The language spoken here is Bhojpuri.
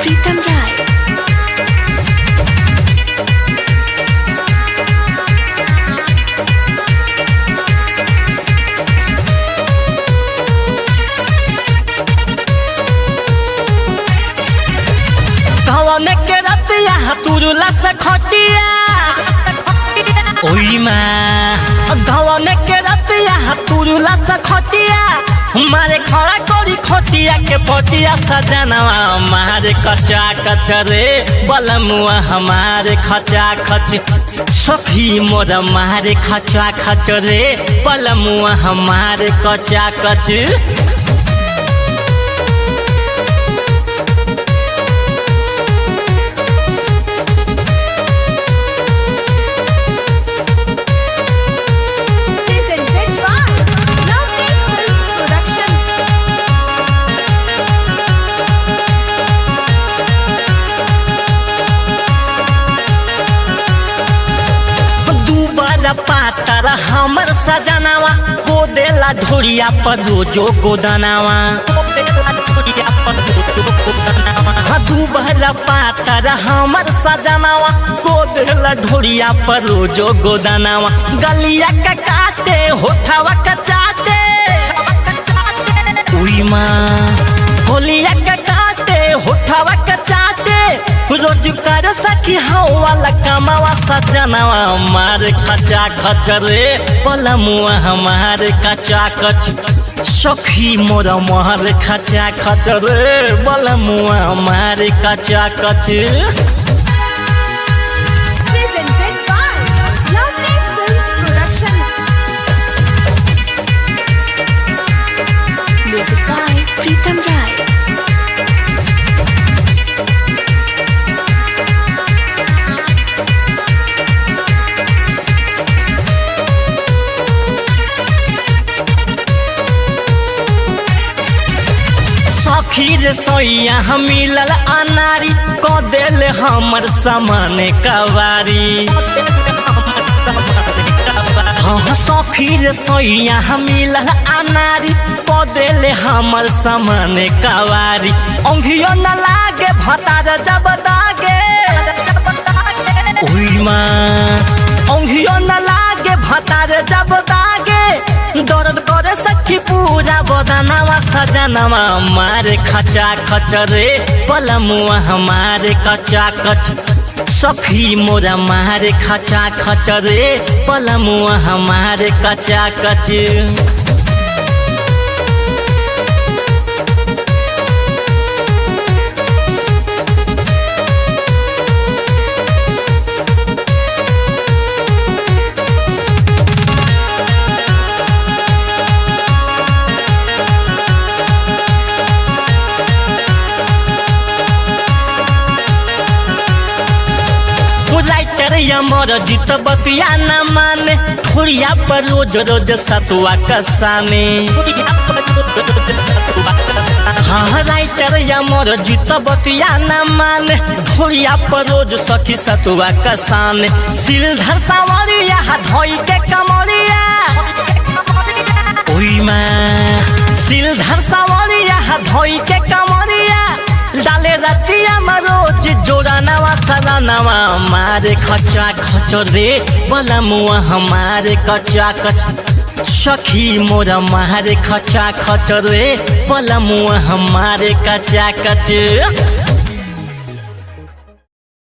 प्रीतम राय। धवने के रतिया तुरुला से खटिया ओई माँ धवने के रतिया तुरुला से खटिया मारे खड़ा करी खटिया के पटिया सजनवा हमारे कचा कचरे बलमुआ हमारे खचा खच सखी मोर मारे खचा खचरे बलमुआ हमारे कचा कच। पातर हमर सजनावा को देला ढोरिया पर रोजो गोदनावा दूबला पातर हमर सजनावा को देला ढोरिया पर रोजो गोदनावा गलिया का काटे होठवा का चाटे उई माँ होलिया का काटे होठवा का चाटे रोज कर सकी हवा कमावा सजनवा हमारे खचा खचरे पलमुआ हमारे कचा कच सखी मोर हमारे खचा खचरे पलमुआ हमारे कचा कच। म्यूजिक बाय प्रीतम राय। खीर सोइया हम मिलल अनारी को दिल हमर सामान कवारी हाँ सखीर सोइया हम मिलल अनारी को दिल हमर सामान कवारी अंगियो न लागे भतार जब दागे उई माँ अंगियो न लागे भतार जब दागे दर्द करे सखी पूजा बदनावा सजनवा हमारे खचा खचरे पलमुआ हमारे कचा कच सखी मोरा हमारे खचा खचरे पलमुआ हमारे कचा कच। मोर जीत बतिया न माने ठोरिया पर रोज रोज सतुआ कसाने हाँ राइटर या मोर जीत बतिया न माने ठोरिया पर रोज सखी सतुआ कसाने सिलधर सावरिया धोई के कमरिया ओई माँ सिलधर सावरिया धोई के कमरिया डाले रतिया रोज जोड़ा नवा सदा नवा हमारे खचा खचरे बलमुआ हमारे कचा कच सखी मोर हमारे खचा खचरे बलमुआ हमारे कचा कच।